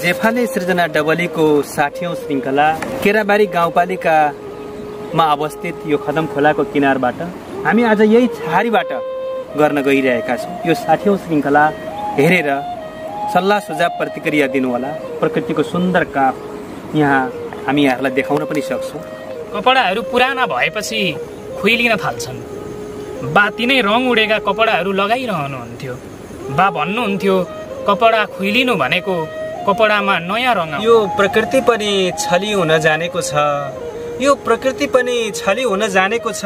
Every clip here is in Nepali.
जेफाले सृजना डबलीको 60औं श्रृङ्खला केराबारी गाउँपालिकामा अवस्थित यो खदम खोलाको किनारबाट हामी आज यही छहारीबाट गर्न गइरहेका छौँ। यो 60औं श्रृङ्खला हेरेर सल्लाह सुझाव प्रतिक्रिया दिनुहोला। प्रकृतिको सुन्दर काप यहाँ हामी यहाँलाई देखाउन पनि सक्छौँ। कपडाहरू पुराना भएपछि खुइलिन थाल्छन्। बा तिनै रङ उडेका कपडाहरू लगाइरहनुहुन्थ्यो। बा भन्नुहुन्थ्यो कपडा खुइलिनु भनेको कपडामा नयाँ रङ। यो प्रकृति पनि छली हुन जानेको छ। यो प्रकृति पनि छली हुन जानेको छ।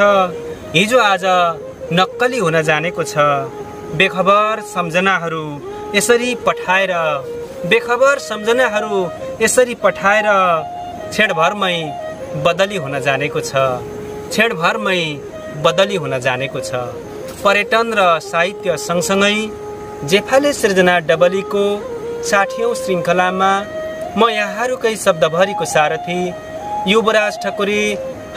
हिजो आज नक्कली हुन जानेको छ। बेखबर सम्झनाहरू यसरी पठाएर छेडभरमै बदली हुन जानेको छ। छेडभरमै बदली हुन जानेको छ। पर्यटन र साहित्य सँगसँगै जेफाले सृजना डबलीको 60औं श्रृङ्खलामा म यहाँहरूकै शब्दभरिको सारथी युवराज ठकुरी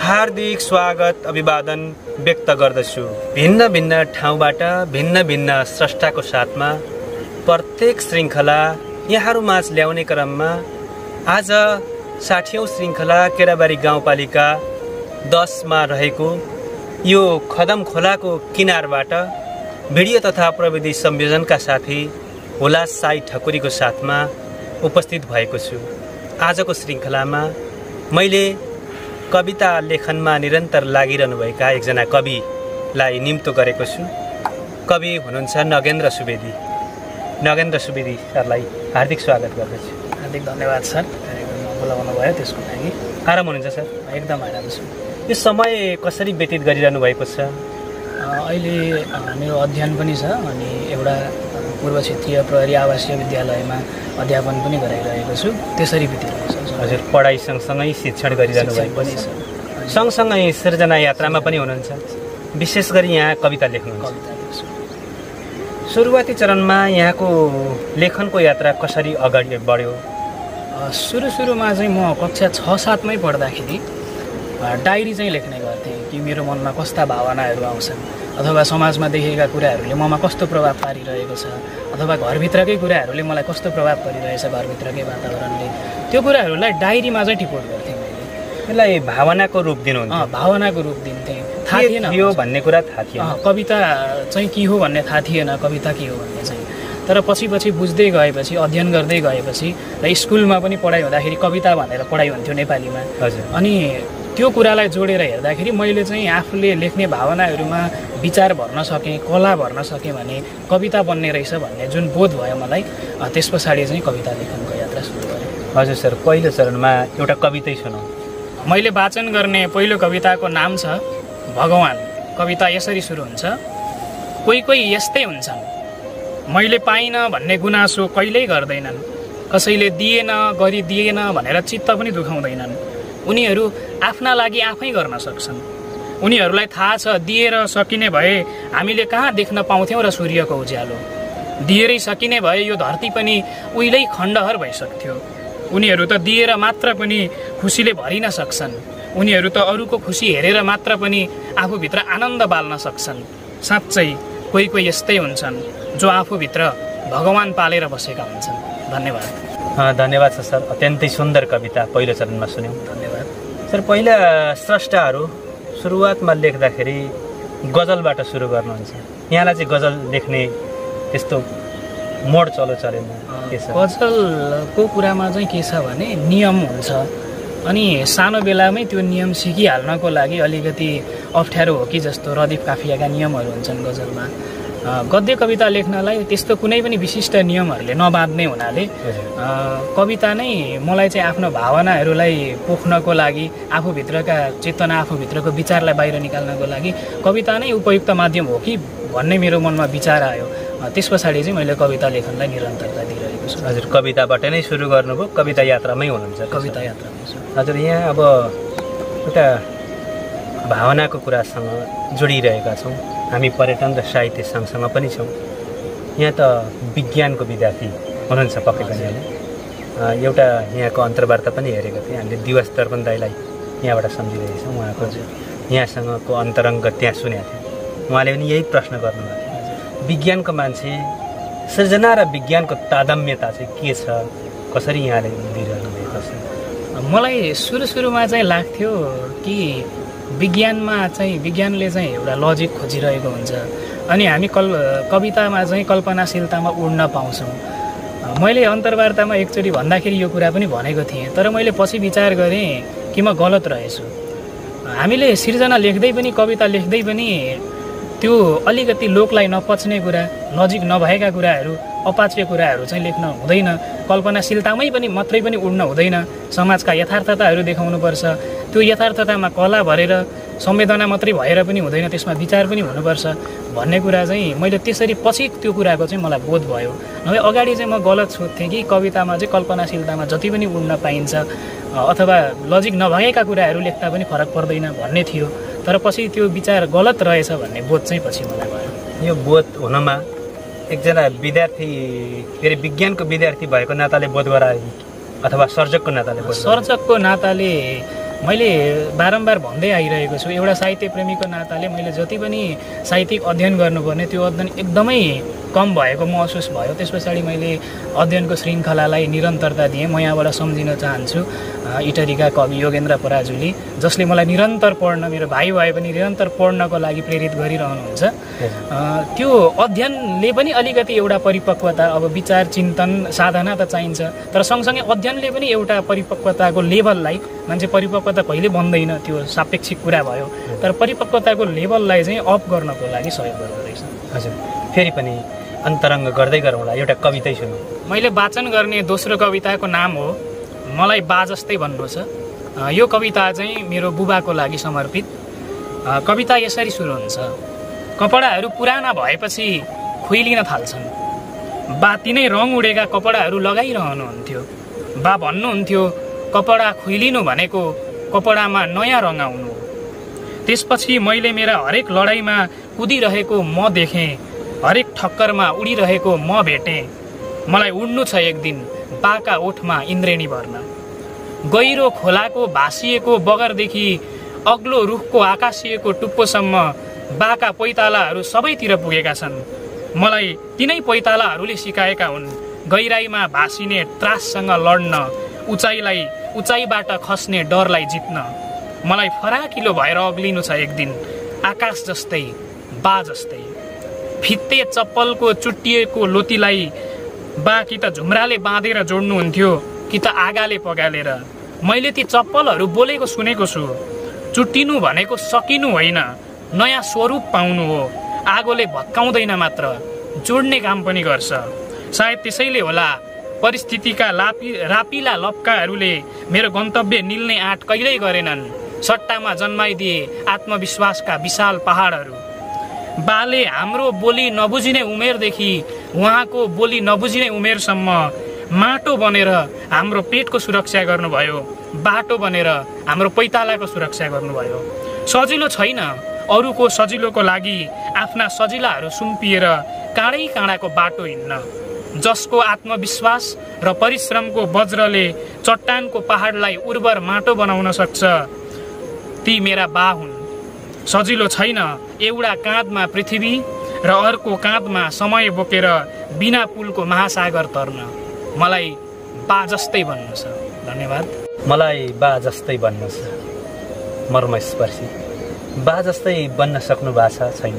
हार्दिक स्वागत अभिवादन व्यक्त गर्दछु। भिन्न भिन्न ठाउँबाट भिन्न भिन्न स्रष्टाको साथमा प्रत्येक श्रृङ्खला यहाँहरूमाझ ल्याउने क्रममा आज 60औं श्रृङ्खला केराबारी गाउँपालिका 10 मा रहेको यो खदम खोलाको किनारबाट भिडियो तथा प्रविधि संयोजनका साथी हुलास साई ठकुरीको साथमा उपस्थित भएको छु। आजको श्रृङ्खलामा मैले कविता लेखनमा निरन्तर लागिरहनुभएका एकजना कविलाई निम्तो गरेको छु। कवि हुनुहुन्छ नगेन्द्र सुवेदी। नगेन्द्र सुवेदी सरलाई हार्दिक स्वागत गर्दछु। हार्दिक धन्यवाद सर, बोलाउनु भयो त्यसको लागि। आराम हुनुहुन्छ सर? एकदम आराम छु। यो समय कसरी व्यतीत गरिरहनु भएको छ? अहिले मेरो अध्ययन पनि छ अनि एउटा पूर्व क्षेत्रीय प्रहरी आवासीय विद्यालयमा अध्यापन पनि गराइरहेको छु। त्यसरी बितिरहेको छ। हजुर पढाइ सँगसँगै शिक्षण गरिरहनु भएको छ। सँगसँगै सृजना यात्रामा पनि हुनुहुन्छ। विशेष गरी यहाँ कविता लेख्नुहुन्छ। सुरुवाती चरणमा यहाँको लेखनको यात्रा कसरी अगाडि बढ्यो? सुरुमा चाहिँ म कक्षा 6-7 मै पढ्दाखेरि डायरी चाहिँ लेख्ने गर्थेँ कि मेरो मनमा कस्ता भावनाहरू आउँछन् अथवा समाजमा देखेका कुराहरूले ममा कस्तो प्रभाव पारिरहेको छ अथवा घरभित्रकै कुराहरूले मलाई कस्तो प्रभाव पारिरहेछ, घरभित्रकै वातावरणले, त्यो कुराहरूलाई डायरीमा चाहिँ टिपोट गर्थेँ मैले। यसलाई भावनाको रूप दिनुहुन्थ्यो? भावनाको रूप दिन्थेँ। थाहा थिएन यो भन्ने कुरा थाहा थिएन। कविता चाहिँ के हो भन्ने थाहा थिएन, कविता के हो भन्ने चाहिँ। तर पछि बुझ्दै गएपछि, अध्ययन गर्दै गएपछि र स्कुलमा पनि पढाइ हुँदाखेरि कविता भनेर पढाइ हुन्थ्यो नेपालीमा। हजुर। अनि त्यो कुरालाई जोडेर हेर्दाखेरि मैले चाहिँ आफूले लेख्ने भावनाहरूमा विचार भर्न सकेँ, कला भर्न सकेँ भने कविता बन्ने रहेछ भन्ने जुन बोध भयो मलाई, त्यस पछाडि चाहिँ कविता लेखनको यात्रा सुरु गरेँ। हजुर सर, पहिलो चरणमा एउटा कवितै सुनाउँ। मैले वाचन गर्ने पहिलो कविताको नाम छ भगवान। कविता यसरी सुरु हुन्छ। कोही कोही यस्तै हुन्छन्, मैले पाइनँ भन्ने गुनासो कहिल्यै गर्दैनन्, कसैले दिएन गरिदिएन भनेर चित्त पनि दुखाउँदैनन्। उनीहरू आफ्ना लागि आफै गर्न सक्छन्। उनीहरूलाई थाहा छ दिएर सकिने भए हामीले कहाँ देख्न पाउँथ्यौँ र सूर्यको उज्यालो। दिएरै सकिने भए यो धरती पनि उहिल्यै खण्डहर भइसक्थ्यो। उनीहरू त दिएर मात्र पनि खुसीले भरिन सक्छन्। उनीहरू त अरूको खुसी हेरेर मात्र पनि आफूभित्र आनन्द बाल्न सक्छन्। साँच्चै कोही कोही यस्तै हुन्छन् जो आफूभित्र भगवान पालेर बसेका हुन्छन्। धन्यवाद। धन्यवाद छ सर। अत्यन्तै सुन्दर कविता पहिलो चरणमा सुन्यौँ। धन्यवाद सर। पहिला स्रष्टाहरू सुरुवातमा लेख्दाखेरि गजलबाट सुरु गर्नुहुन्छ। यहाँलाई चाहिँ गजल लेख्ने त्यस्तो मोड चलेन के छ? गजलको कुरामा चाहिँ के छ भने नियम हुन्छ अनि सानो बेलामै त्यो नियम सिकिहाल्नको लागि अलिकति अप्ठ्यारो हो कि जस्तो रदिफ काफियाका नियमहरू हुन्छन् गजलमा। गद्य कविता लेख्नलाई त्यस्तो कुनै पनि विशिष्ट नियमहरूले नबाँध्ने हुनाले कविता नै मलाई चाहिँ आफ्नो भावनाहरूलाई पोख्नको लागि, आफूभित्रका चेतना, आफूभित्रको विचारलाई बाहिर निकाल्नको लागि कविता नै उपयुक्त माध्यम हो कि भन्ने मेरो मनमा विचार आयो। त्यस पछाडि चाहिँ मैले कविता लेखनलाई निरन्तरता दिइरहेको छु। हजुर कविताबाट नै सुरु गर्नुभयो? कविता यात्रामै हुनुहुन्छ? कविता यात्रामै छु। हजुर यहाँ अब एउटा भावनाको कुरासँग जोडिरहेका छौँ। हामी पर्यटन र साहित्य सँगसँग पनि छौँ। यहाँ त विज्ञानको विद्यार्थी हुनुहुन्छ पक्कै पनि होइन? एउटा यहाँको अन्तर्वार्ता पनि हेरेको थिएँ हामीले। दिवस दर्पण दाईलाई यहाँबाट सम्झिरहेछौँ। उहाँको यहाँसँगको अन्तरङ्ग त्यहाँ सुनेको थिएँ। उहाँले पनि यही प्रश्न गर्नुभएको थियो। विज्ञानको मान्छे सृजना र विज्ञानको तादम्यता चाहिँ के छ? कसरी यहाँले दिइरहनु भएको छ? मलाई सुरुमा चाहिँ लाग्थ्यो कि विज्ञानले चाहिँ एउटा लजिक खोजिरहेको हुन्छ अनि हामी कवितामा चाहिँ कल्पनाशीलतामा उड्न पाउँछौँ। मैले अन्तर्वार्तामा एकचोटि भन्दाखेरि यो कुरा पनि भनेको थिएँ, तर मैले पछि विचार गरेँ कि म गलत रहेछु। हामीले सिर्जना लेख्दै पनि कविता लेख्दै पनि त्यो अलिकति लोकलाई नपच्ने कुरा, लजिक नभएका कुराहरू, अपाच्य कुराहरू चाहिँ लेख्न हुँदैन। कल्पनाशीलतामै पनि मात्रै पनि उड्न हुँदैन, समाजका यथार्थताहरू देखाउनुपर्छ। त्यो यथार्थतामा कला भरेर संवेदना मात्रै भएर पनि हुँदैन, त्यसमा विचार पनि हुनुपर्छ भन्ने कुरा चाहिँ मैले त्यसरी पछि त्यो कुराको चाहिँ मलाई बोध भयो। नभए अगाडि चाहिँ म गलत सोध्थेँ कि कवितामा चाहिँ कल्पनाशीलतामा जति पनि उड्न पाइन्छ अथवा लजिक नभएका कुराहरू लेख्दा पनि फरक पर्दैन भन्ने थियो, तर पछि त्यो विचार गलत रहेछ भन्ने बोध चाहिँ पछि मलाई भयो। यो बोध हुनमा एकजना विद्यार्थी के अरे विज्ञानको विद्यार्थी भएको नाताले बोध गराए अथवा सर्जकको नाताले? सर्जकको नाताले मैले बारम्बार भन्दै आइरहेको छु, एउटा साहित्य प्रेमीको नाताले मैले जति पनि साहित्यिक अध्ययन गर्नुपर्ने त्यो अध्ययन एकदमै कम भएको महसुस भयो। त्यस पछाडि मैले अध्ययनको श्रृङ्खलालाई निरन्तरता दिएँ। म यहाँबाट सम्झिन चाहन्छु इटरीका कवि योगेन्द्र पराजुली, जसले मलाई निरन्तर पढ्न, मेरो भाइ भए पनि निरन्तर पढ्नको लागि प्रेरित गरिरहनुहुन्छ। त्यो अध्ययनले पनि अलिकति एउटा परिपक्वता, अब विचार चिन्तन साधना त चाहिन्छ, तर सँगसँगै अध्ययनले पनि एउटा परिपक्वताको लेभललाई, मान्छे परिपक्वता कहिले बन्दैन, त्यो सापेक्षिक कुरा भयो, तर परिपक्वताको लेभललाई चाहिँ अप गर्नको लागि सहयोग गर्दो रहेछ। हजुर, फेरि पनि अन्तरङ्ग गर्दै गरौँला, एउटा कवितै सुनौ। मैले वाचन गर्ने दोस्रो कविताको नाम हो मलाई बा जस्तै भन्नु छ। यो कविता चाहिँ मेरो बुबाको लागि समर्पित। कविता यसरी सुरु हुन्छ। कपडाहरू पुराना भएपछि खुइलिन थाल्छन्। बा तिनै रङ उडेका कपडाहरू लगाइरहनुहुन्थ्यो। बा भन्नुहुन्थ्यो कपडा खुइलिनु भनेको कपडामा नयाँ रङ आउनु हो। त्यसपछि मैले मेरा हरेक लडाइँमा कुदिरहेको म देखेँ, हरेक ठक्करमा उडिरहेको म भेटेँ। मलाई उड्नु छ एक दिन बाका ओठमा इन्द्रेणी भर्न। गहिरो खोलाको भासिएको बगरदेखि अग्लो रुखको आकाशिएको टुप्पोसम्म बाका पैतालाहरू सबैतिर पुगेका छन्। मलाई तिनै पैतालाहरूले सिकाएका हुन् गहिराईमा भासिने त्राससँग लड्न, उचाइबाट खस्ने डरलाई जित्न। मलाई फराकिलो भएर अग्लिनु छ एक दिन आकाश जस्तै, बा जस्तै। फित्ते चप्पलको चुट्टिएको लोतीलाई बा कि त झुम्राले बाँधेर जोड्नुहुन्थ्यो कि त आगाले पगालेर। मैले ती चप्पलहरू बोलेको सुनेको छु। चुट्टिनु भनेको सकिनु होइन, नयाँ स्वरूप पाउनु हो। आगोले भत्काउँदैन मात्र, जोड्ने काम पनि गर्छ। सायद त्यसैले होला परिस्थितिका रापिला लप्काहरूले मेरो गन्तव्य निल्ने आँट कहिल्यै गरेनन्। सट्टामा जन्माइदिए आत्मविश्वासका विशाल पहाडहरू। बाले हाम्रो बोली नबुझिने उमेरदेखि उहाँको बोली नबुझिने उमेरसम्म माटो बनेर हाम्रो पेटको सुरक्षा गर्नुभयो, बाटो बनेर हाम्रो पैतालाको सुरक्षा गर्नुभयो। सजिलो छैन अरूको सजिलोको लागि आफ्ना सजिलाहरू सुम्पिएर काँडै काँडाको बाटो हिँड्न। जसको आत्मविश्वास र परिश्रमको वज्रले चट्टानको पहाडलाई उर्वर माटो बनाउन सक्छ, ती मेरा बा हुन्। सजिलो छैन एउटा काँधमा पृथ्वी र अर्को काँधमा समय बोकेर बिना पुलको महासागर तर्न। मलाई बा जस्तै भन्नु छ। धन्यवाद। मलाई बा जस्तै बन्न छ, मर्मस्पर्शी। बा जस्तै बन्न सक्नु भएको छ छैन?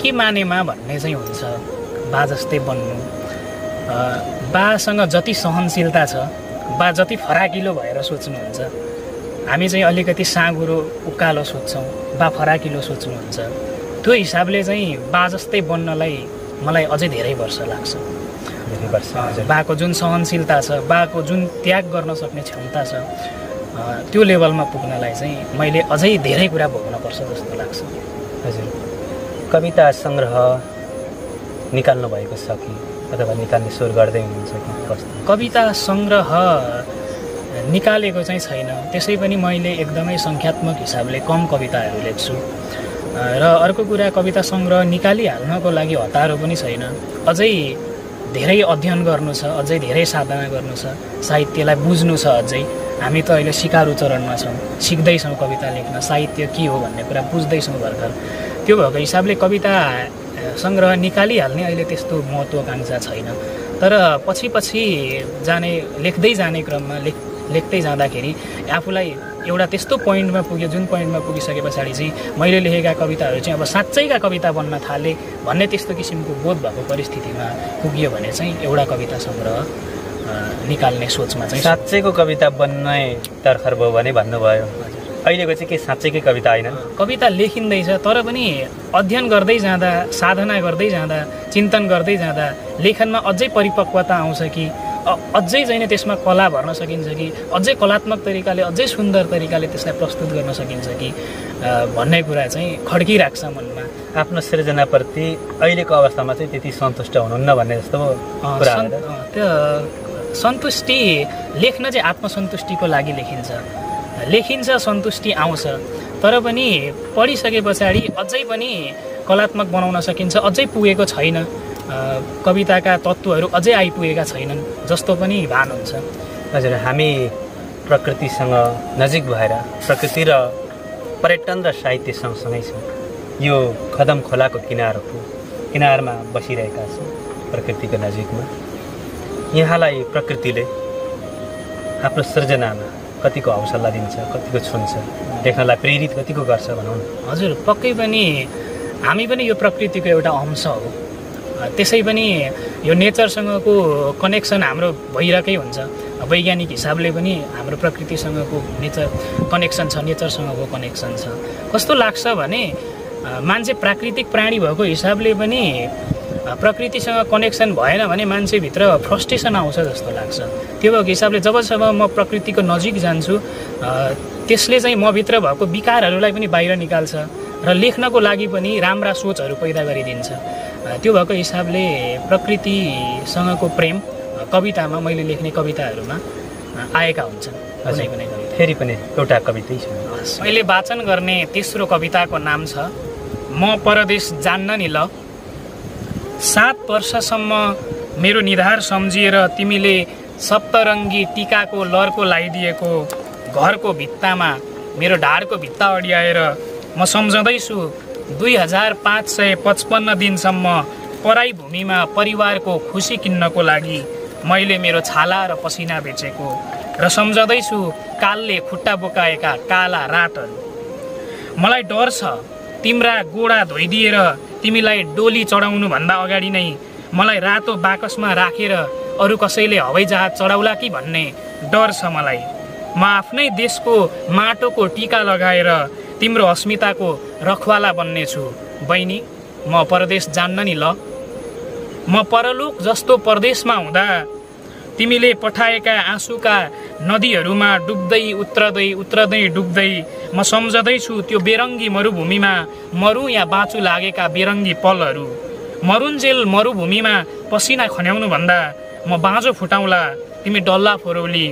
के मानेमा भन्ने चाहिँ हुन्छ बा जस्तै बन्नु। बासँग जति सहनशीलता छ, बा जति फराकिलो भएर सोच्नुहुन्छ, हामी चाहिँ अलिकति साँगुरो उकालो सोध्छौँ, बा फराकिलो सोच्नुहुन्छ। त्यो हिसाबले चाहिँ बा जस्तै बन्नलाई मलाई अझै धेरै वर्ष लाग्छ। बाको जुन सहनशीलता छ, बाको जुन त्याग गर्न सक्ने क्षमता छ, त्यो लेभलमा पुग्नलाई चाहिँ मैले अझै धेरै कुरा भोग्नुपर्छ जस्तो लाग्छ। हजुर, कविता सङ्ग्रह निकाल्नु भएको छ कि अथवा निकाल्ने सुरु गर्दै हुनुहुन्छ कि कस्तो? कविता सङ्ग्रह निकालेको चाहिँ छैन, त्यसै पनि मैले एकदमै सङ्ख्यात्मक हिसाबले कम कविताहरू लेख्छु। र अर्को कुरा, कविता सङ्ग्रह निकालिहाल्नको लागि हतारो पनि छैन। अझै धेरै अध्ययन गर्नु छ, अझै धेरै साधना गर्नु छ, साहित्यलाई बुझ्नु छ। अझै हामी त अहिले सिकारु चरणमा छौँ, सिक्दैछौँ कविता लेख्न, साहित्य के हो भन्ने कुरा बुझ्दैछौँ भर्खर। त्यो भएको हिसाबले कविता सङ्ग्रह निकालिहाल्ने अहिले त्यस्तो महत्त्वाकाङ्क्षा छैन। तर पछि पछि लेख्दै जाने क्रममा लेख्दै जाँदाखेरि आफूलाई एउटा त्यस्तो पोइन्टमा पुग्यो जुन पोइन्टमा पुगिसके पछाडि चाहिँ मैले लेखेका कविताहरू चाहिँ अब साँच्चैका कविता बन्न थाले भन्ने त्यस्तो किसिमको बोध भएको परिस्थितिमा पुगियो भने चाहिँ एउटा कविता सङ्ग्रह निकाल्ने सोचमा चाहिँ साँच्चैको कविता बन्ने तर्खर भयो भने भन्नुभयो। अहिलेको चाहिँ के साँच्चैकै कविता होइन? कविता लेखिँदैछ तर पनि अध्ययन गर्दै जाँदा, साधना गर्दै जाँदा, चिन्तन गर्दै जाँदा लेखनमा अझै परिपक्वता आउँछ कि अझै चाहिँ त्यसमा कला भर्न सकिन्छ कि अझै कलात्मक तरिकाले अझै सुन्दर तरिकाले त्यसलाई प्रस्तुत गर्न सकिन्छ कि भन्ने कुरा चाहिँ खड्किरहेको छ मनमा। आफ्नो सृजनाप्रति अहिलेको अवस्थामा चाहिँ त्यति सन्तुष्ट हुनुहुन्न भन्ने जस्तो कुरा हो। त्यो सन्तुष्टि लेख्न चाहिँ आत्मसन्तुष्टिको लागि लेखिन्छ, सन्तुष्टि आउँछ। तर पनि पढिसके पछाडि अझै पनि कलात्मक बनाउन सकिन्छ, अझै पुगेको छैन, कविताका तत्त्वहरू अझै आइपुगेका छैनन् जस्तो पनि भान हुन्छ। हजुर, हामी प्रकृतिसँग नजिक भएर प्रकृति र पर्यटन र साहित्य सँगसँगै छौँ। यो खदम खोलाको किनारमा बसिरहेका छौँ, प्रकृतिको नजिकमा। यहाँलाई प्रकृतिले आफ्नो सृजनामा कतिको हौसला दिन्छ, कतिको छुन्छ, लेख्नलाई प्रेरित कतिको गर्छ भनौँ न? हजुर, पक्कै पनि हामी पनि यो प्रकृतिको एउटा अंश हो। त्यसै पनि यो नेचरसँगको कनेक्सन हाम्रो भइरहेकै हुन्छ। वैज्ञानिक हिसाबले पनि हाम्रो प्रकृतिसँगको नेचरसँगको कनेक्सन छ। कस्तो लाग्छ भने मान्छे प्राकृतिक प्राणी भएको हिसाबले पनि प्रकृतिसँग कनेक्सन भएन भने मान्छेभित्र फ्रस्ट्रेसन आउँछ जस्तो लाग्छ। त्यो भएको हिसाबले जबसम्म म प्रकृतिको नजिक जान्छु त्यसले चाहिँ म भित्र भएको विकारहरूलाई पनि बाहिर निकाल्छ र लेख्नको लागि पनि राम्रा सोचहरू पैदा गरिदिन्छ। त्यो भएको हिसाबले प्रकृतिसँगको प्रेम कवितामा, मैले लेख्ने कविताहरूमा आएका हुन्छन्। फेरि पनि एउटा कवितै छ। मैले वाचन गर्ने तेस्रो कविताको नाम छ म परदेश जान्न नि ल। 7 वर्षसम्म मेरो निधार सम्झिएर तिमीले सप्तरङ्गी टीकाको लर्को लगाइदिएको घरको भित्तामा मेरो ढाडको भित्ता अड्याएर म सम्झँदैछु 2555 दिनसम्म पराई भूमिमा परिवारको खुसी किन्नको लागि मैले मेरो छाला र पसिना बेचेको र सम्झँदैछु कालले खुट्टा बोकाएका काला रातहरू। मलाई डर छ तिम्रा गोडा धोइदिएर तिमीलाई डोली चढाउनुभन्दा अगाडि नै मलाई रातो बाकसमा राखेर अरू कसैले हवाईजहाज चढाउला कि भन्ने डर छ मलाई। म आफ्नै देशको माटोको टीका लगाएर तिम्रो अस्मिताको रखवाला बन्नेछु बहिनी। म परदेश जान्न नि ल। म परलोक जस्तो परदेशमा हुँदा तिमीले पठाएका आँसुका नदीहरूमा डुब्दै उत्रदै डुब्दै म सम्झँदैछु त्यो बेरङ्गी मरुभूमिमा मरु या बाँचु लागेका बेरङ्गी पलहरू। मरुन्जेल मरुभूमिमा पसिना खन्याउनु भन्दा म बाँझो फुटाउला तिमी डल्ला फोरौली,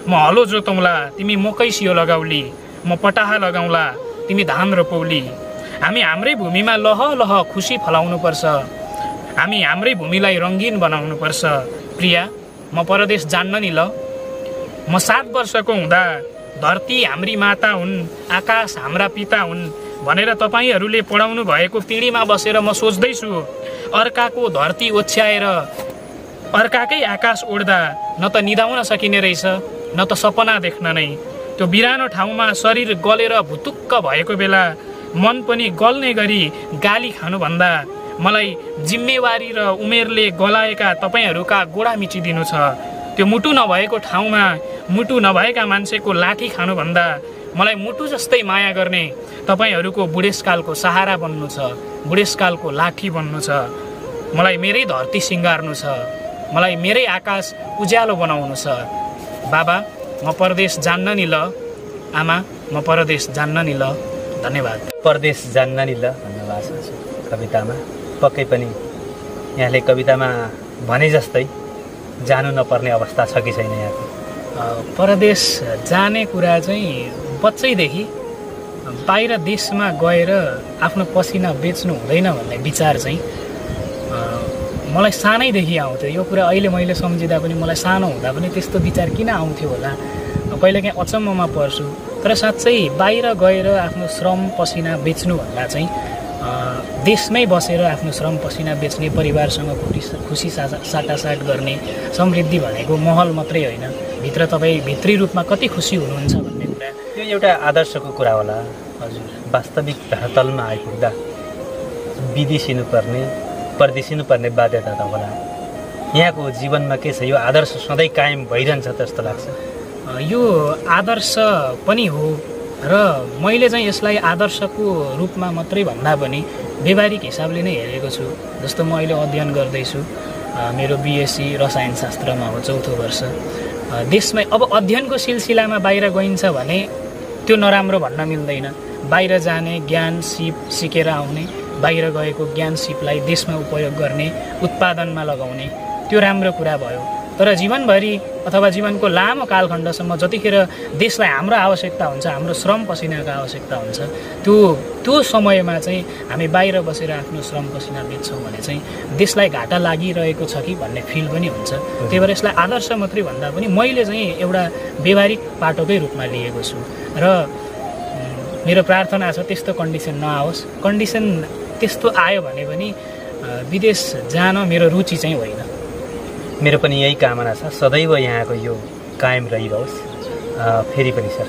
म हलो जोतौँला तिमी मकै सियो लगाउली, म पटाहा लगाउँला तिमी धान रोपौली। हामी हाम्रै भूमिमा लह लह खुसी फलाउनुपर्छ, हामी हाम्रै भूमिलाई रङ्गीन बनाउनुपर्छ। प्रिया, म परदेश जान्न नि ल। म 7 वर्षको हुँदा धरती हाम्री माता हुन्, आकाश हाम्रा पिता हुन् भनेर तपाईँहरूले पढाउनु भएको पिँढीमा बसेर म सोच्दैछु अर्काको धरती ओछ्याएर अर्काकै आकाश ओढ्दा न त निदाउन सकिने रहेछ न त सपना देख्न नै। त्यो बिरानो ठाउँमा शरीर गलेर भुतुक्क भएको बेला मन पनि गल्ने गरी गाली खानुभन्दा मलाई जिम्मेवारी र उमेरले गलाएका तपाईँहरूका गोडा मिचिदिनु छ। त्यो मुटु नभएको ठाउँमा मुटु नभएका मान्छेको लाठी खानुभन्दा मलाई मुटु जस्तै माया गर्ने तपाईँहरूको बुढेसकालको सहारा बन्नु छ, बुढेसकालको लाठी बन्नु छ। मलाई मेरै धरती सिँगार्नु छ, मलाई मेरै आकाश उज्यालो बनाउनु छ। बाबा, म परदेश जान्न नि ल। आमा, म परदेश जान्न नि ल। धन्यवाद। परदेश जान्न नि ल भन्नुभएको छ कवितामा। पक्कै पनि यहाँले कवितामा भने जस्तै जानु नपर्ने अवस्था छ कि छैन यहाँको? परदेश जाने कुरा चाहिँ बच्चैदेखि बाहिर देशमा गएर आफ्नो पसिना बेच्नु हुँदैन भन्ने विचार चाहिँ मलाई सानैदेखि आउँथ्यो। यो कुरा अहिले मैले सम्झिँदा पनि मलाई सानो हुँदा पनि त्यस्तो विचार किन आउँथ्यो होला कहिलेकाहीँ अचम्ममा पर्छु। तर साँच्चै बाहिर गएर आफ्नो श्रम पसिना बेच्नुभन्दा चाहिँ देशमै बसेर आफ्नो श्रम पसिना बेच्ने, परिवारसँग खुसी साटासाट गर्ने समृद्धि भनेको महल मात्रै होइन, भित्र तपाईँ भित्री रूपमा कति खुसी हुनुहुन्छ भन्ने कुरा त्यो एउटा आदर्शको कुरा होला। हजुर, वास्तविक धरातलमा आइपुग्दा विदेशिनुपर्ने, परदेशिनुपर्ने बाध्यता त होला। यहाँको जीवनमा के छ, यो आदर्श सधैँ कायम भइरहन्छ जस्तो लाग्छ? यो आदर्श पनि हो र मैले चाहिँ यसलाई आदर्शको रूपमा मात्रै भन्दा पनि व्यवहारिक हिसाबले नै हेरेको छु। जस्तो म अहिले अध्ययन गर्दैछु, मेरो बिएससी रसायनशास्त्रमा हो, 4थो वर्ष। देशमै अब अध्ययनको सिलसिलामा बाहिर गइन्छ भने त्यो नराम्रो भन्न मिल्दैन। बाहिर जाने, ज्ञान सिकेर आउने, बाहिर गएको ज्ञान सिपलाई देशमा उपयोग गर्ने, उत्पादनमा लगाउने, त्यो राम्रो कुरा भयो। तर जीवनभरि अथवा जीवनको लामो कालखण्डसम्म जतिखेर देशलाई हाम्रो आवश्यकता हुन्छ, हाम्रो श्रम पसिनाको आवश्यकता हुन्छ, त्यो समयमा चाहिँ हामी बाहिर बसेर आफ्नो श्रम पसिना बेच्छौँ भने चाहिँ देशलाई घाटा लागिरहेको छ कि भन्ने फिल पनि हुन्छ। त्यही भएर यसलाई आदर्श मात्रै भन्दा पनि मैले चाहिँ एउटा व्यवहारिक पाटोकै रूपमा लिएको छु र मेरो प्रार्थना छ त्यस्तो कन्डिसन नआओस्। कन्डिसन त्यस्तो आयो भने पनि विदेश जान मेरो रुचि चाहिँ होइन। मेरो पनि यही कामना छ, सदैव यहाँको यो कायम रहिरहोस्। फेरि पनि सर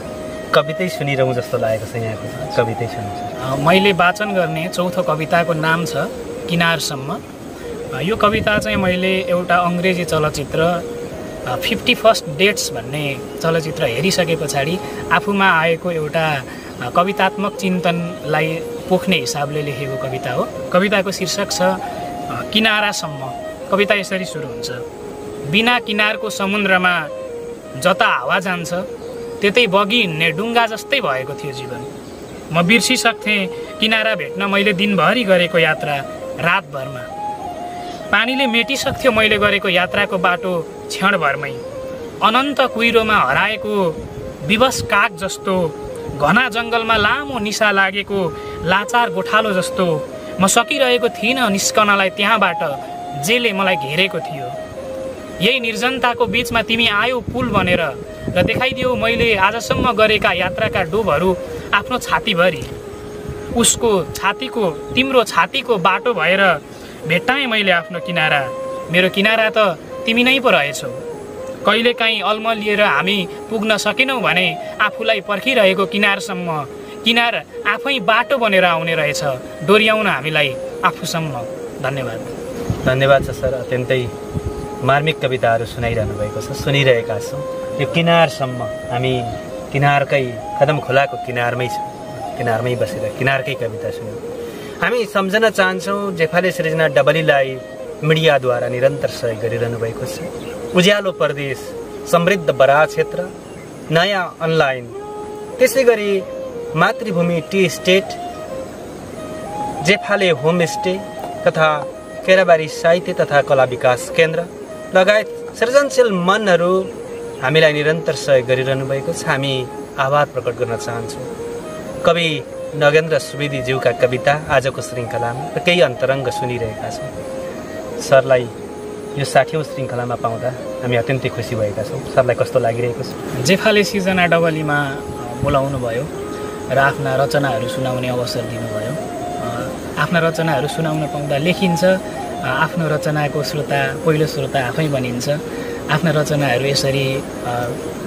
कवितै सुनिरहँ जस्तो लागेको छ, यहाँको कवितै सुन्नु। मैले वाचन गर्ने 4थो कविताको नाम छ किनारसम्म। यो कविता चाहिँ मैले एउटा अङ्ग्रेजी चलचित्र 51st डेट्स भन्ने चलचित्र हेरिसके पछाडि आफूमा आएको एउटा कवितात्मक चिन्तनलाई पोख्ने हिसाबले लेखेको कविता हो। कविताको शीर्षक छ किनारासम्म। कविता यसरी सुरु हुन्छ। बिना किनारको समुद्रमा जता हावा जान्छ त्यतै बगी हिँड्ने डुङ्गा जस्तै भएको थियो जीवन। म बिर्सिसक्थेँ किनारा भेट्न मैले दिनभरि गरेको यात्रा रातभरमा। पानीले मेटिसक्थ्यो मैले गरेको यात्राको बाटो क्षणभरमै। अनन्त कुहिरोमा हराएको विवश काग जस्तो, घना जङ्गलमा लामो निसा लागेको लाचार गोठालो जस्तो म सकिरहेको थिइनँ निस्कनलाई त्यहाँबाट, जेले मलाई घेरेको थियो। यही निर्जनताको बीचमा तिमी आयौ पुल बनेर र देखाइदियो मैले आजसम्म गरेका यात्राका डोबहरू आफ्नो छातीभरि। उसको छातीको, तिम्रो छातीको बाटो भएर भेट्टाएँ मैले आफ्नो किनारा। मेरो किनारा त तिमी नै पो रहेछौ। कहिलेकाहीँ अल्मलिएर हामी पुग्न सकेनौँ भने आफूलाई पर्खिरहेको किनारसम्म, किनार आफै बाटो बनेर आउने रहेछ, डोर्याउन हामीलाई आफूसम्म। धन्यवाद। धन्यवाद छ सर, अत्यन्तै मार्मिक कविताहरू सुनाइरहनु भएको छ, सुनिरहेका छौँ। यो किनारसम्म, हामी किनारकै कदम खोलाको किनारमै छौँ, किनारमै बसेर किनारकै कविता सुन्यौँ। हामी सम्झन चाहन्छौँ जेफाले सृजना डबलीलाई मिडियाद्वारा निरन्तर सहयोग गरिरहनु भएको छ। उज्यालो प्रदेश, समृद्ध बराह क्षेत्र, नयाँ अनलाइन, त्यसै गरी मातृभूमि टी स्टेट, जेफाले होमस्टे तथा केराबारी साहित्य तथा कला विकास केन्द्र लगायत सृजनशील मनहरू हामीलाई निरन्तर सहयोग गरिरहनु भएको छ। हामी आभार प्रकट गर्न चाहन्छौँ। कवि नगेन्द्र सुवेदीज्यूका कविता आजको श्रृङ्खलामा र केही अन्तरङ्ग सुनिरहेका छौँ। सरलाई यो 60औं श्रृङ्खलामा पाउँदा हामी अत्यन्तै खुसी भएका छौँ। सरलाई कस्तो लागिरहेको छ? जेफाले सिर्जना डबलीमा बोलाउनु भयो र आफ्ना रचनाहरू सुनाउने अवसर दिनुभयो। आफ्ना रचनाहरू सुनाउन पाउँदा लेखिन्छ, आफ्नो रचनाको श्रोता, पहिलो श्रोता आफै बनिन्छ। आफ्ना रचनाहरू यसरी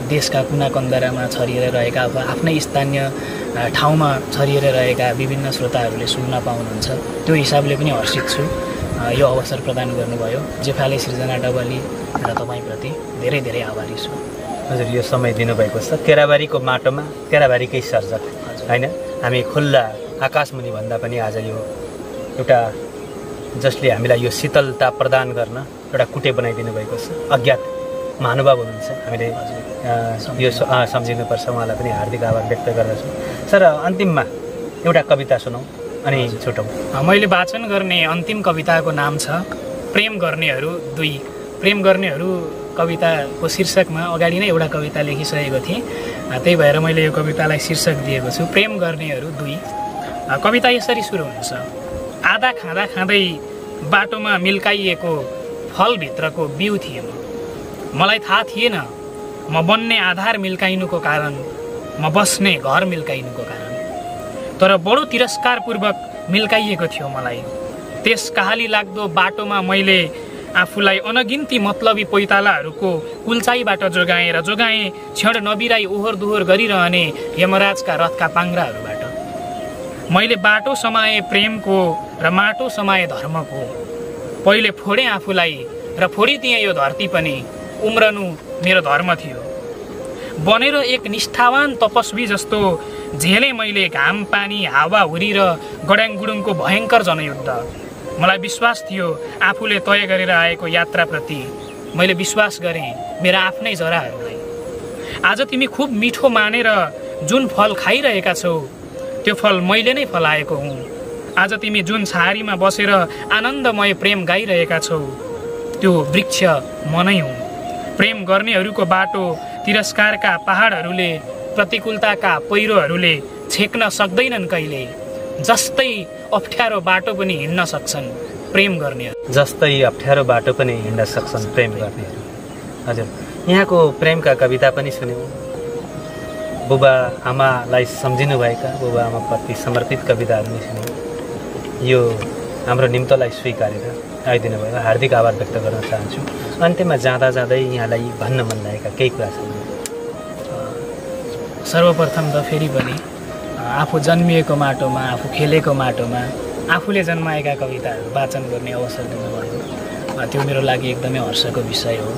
देशका कुना कन्दरामा छरिएर रहेका अथवा आफ्नै स्थानीय ठाउँमा छरिएर रहेका विभिन्न श्रोताहरूले सुन्न पाउनुहुन्छ। त्यो हिसाबले पनि हर्षित छु। यो अवसर प्रदान गर्नुभयो जेफाले सृजना डबली र तपाईँप्रति धेरै धेरै आभारी छु। हजुर, यो समय दिनुभएको छ। केराबारीको माटोमा केराबारीकै सर्जक होइन, हामी खुल्ला आकाशमुनि भन्दा पनि आज यो एउटा जसले हामीलाई यो शीतलता प्रदान गर्न एउटा कुटे बनाइदिनु भएको छ। अज्ञात महानुभाव हुनुहुन्छ, हामीले यो सम्झिनुपर्छ। उहाँलाई पनि हार्दिक आभार व्यक्त गर्दछु। सर, अन्तिममा एउटा कविता सुनौँ अनि छुटौँ। मैले वाचन गर्ने अन्तिम कविताको नाम छ प्रेम गर्नेहरू 2। प्रेम गर्नेहरू कविताको शीर्षकमा अगाडि नै एउटा कविता लेखिसकेको थिएँ, त्यही भएर मैले यो कवितालाई शीर्षक दिएको छु प्रेम गर्नेहरू 2। कविता यसरी सुरु हुन्छ। आधा खाँदा खाँदै बाटोमा मिल्काइएको फलभित्रको बिउ थिएँ मलाई थाहा थिएन म बन्ने आधार मिल्काइनुको कारण, म बस्ने घर मिल्काइनुको कारण। तर बडो तिरस्कारपूर्वक मिल्काइएको थियो मलाई। त्यस कहाली लाग्दो बाटोमा मैले आफूलाई अनगिन्ती मतलबी पैतालाहरूको कुल्चाइबाट जोगाएँ क्षण नबिराई ओहोर दोहोर गरिरहने यमराजका रथका पाङ्ग्राहरूबाट। मैले बाटो समाए प्रेमको र माटो समाए धर्मको। पहिले फोडेँ आफूलाई र फोडिदिएँ यो धरती पनि, उम्रनु मेरो धर्म थियो। बनेर एक निष्ठावान तपस्वी जस्तो झेलेँ मैले घाम पानी हावा हुरी र गड्याङगुडुङको भयङ्कर जनयुद्ध। मलाई विश्वास थियो आफूले तय गरेर आएको यात्राप्रति। मैले विश्वास गरेँ मेरा आफ्नै जराहरूलाई। आज तिमी खूब मिठो मानेर जुन फल खाइरहेका छौ त्यो फल मैले नै फलाएको हुँ। आज तिमी जुन छाहारीमा बसेर आनन्दमय प्रेम गाइरहेका छौ त्यो वृक्ष म नै हुँ। प्रेम गर्नेहरूको बाटो तिरस्कारका पहाडहरूले प्रतिकूलताका पहिरोहरूले छेक्न सक्दैनन् कहिले। जस्तै अप्ठ्यारो बाटो पनि हिँड्न सक्छन् प्रेम गर्नेहरू। जस्तै अप्ठ्यारो बाटो पनि हिँड्न सक्छन् प्रेम गर्नेहरू। हजुर, यहाँको प्रेमका कविता पनि सुन्यौँ। बुबा आमालाई सम्झिनुभएका बुबा आमाप्रति समर्पित कविताहरू पनि सुन्यौँ। यो हाम्रो निम्तोलाई स्वीकारेर आइदिनु भयो, हार्दिक आभार व्यक्त गर्न चाहन्छु। अन्त्यमा जाँदै यहाँलाई भन्न मन लागेका केही कुरा छन्? सर्वप्रथम त फेरि पनि आफू जन्मिएको माटोमा, आफू खेलेको माटोमा आफूले जन्माएका कविताहरू वाचन गर्ने अवसर दिनुभयो, त्यो मेरो लागि एकदमै हर्षको विषय हो।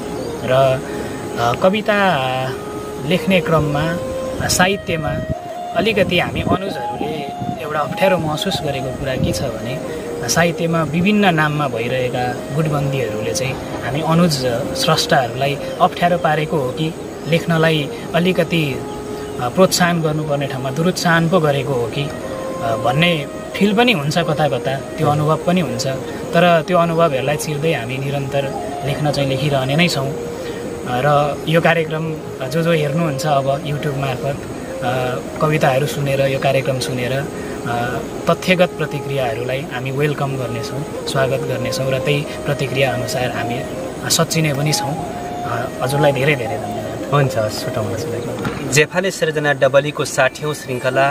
र कविता लेख्ने क्रममा साहित्यमा अलिकति हामी अनुजहरूले एउटा अप्ठ्यारो महसुस गरेको कुरा के छ भने साहित्यमा विभिन्न नाममा भइरहेका गुटबन्दीहरूले चाहिँ हामी अनुज स्रष्टाहरूलाई अप्ठ्यारो पारेको हो कि लेख्नलाई अलिकति प्रोत्साहन गर्नुपर्ने ठाउँमा दुरुत्साहन पो गरेको हो कि भन्ने फिल पनि हुन्छ, कता कता त्यो अनुभव पनि हुन्छ। तर त्यो अनुभवहरूलाई चिर्दै हामी निरन्तर लेख्न चाहिँ लेखिरहने नै छौँ। र यो कार्यक्रम जो हेर्नुहुन्छ अब युट्युब मार्फत कविताहरू सुनेर यो कार्यक्रम सुनेर तथ्यगत प्रतिक्रियाहरूलाई हामी वेलकम गर्नेछौँ, स्वागत गर्नेछौँ र त्यही प्रतिक्रिया अनुसार हामी सच्चिने पनि छौँ। हजुरलाई धेरै धेरै धन्यवाद। हुन्छ, छुटाउन जेफाले सृजना डबलीको 60औं श्रृङ्खला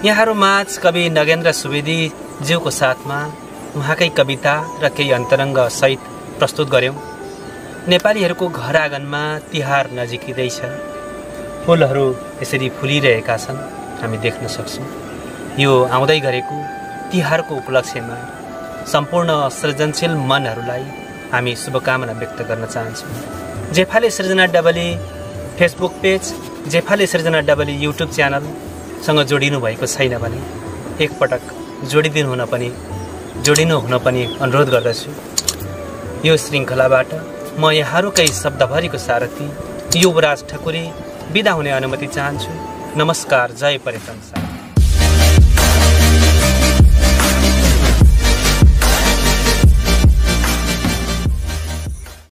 यहाँहरू माझ कवि नगेन्द्र सुवेदी ज्यूको साथमा उहाँकै कविता र केही अन्तरङ्ग सहित प्रस्तुत गऱ्यौँ। नेपालीहरूको घर आँगनमा तिहार नजिकिँदैछ, फुलहरू यसरी फुलिरहेका छन्, हामी देख्न सक्छौँ। यो आउँदै गरेको तिहारको उपलक्ष्यमा सम्पूर्ण सृजनशील मनहरूलाई हामी शुभकामना व्यक्त गर्न चाहन्छौँ। जेफाले सृजना डबली फेसबुक पेज, जेफाले सृजना डबली युट्युब च्यानलसँग जोडिनु भएको छैन भने एकपटक जोडिनु हुन पनि अनुरोध गर्दछु। यो श्रृङ्खलाबाट म यहाँहरूकै शब्दभरिको सारथी युवराज ठकुरी बिदा हुने अनुमति चाहन्छु। नमस्कार, जय पर्यटन साथ।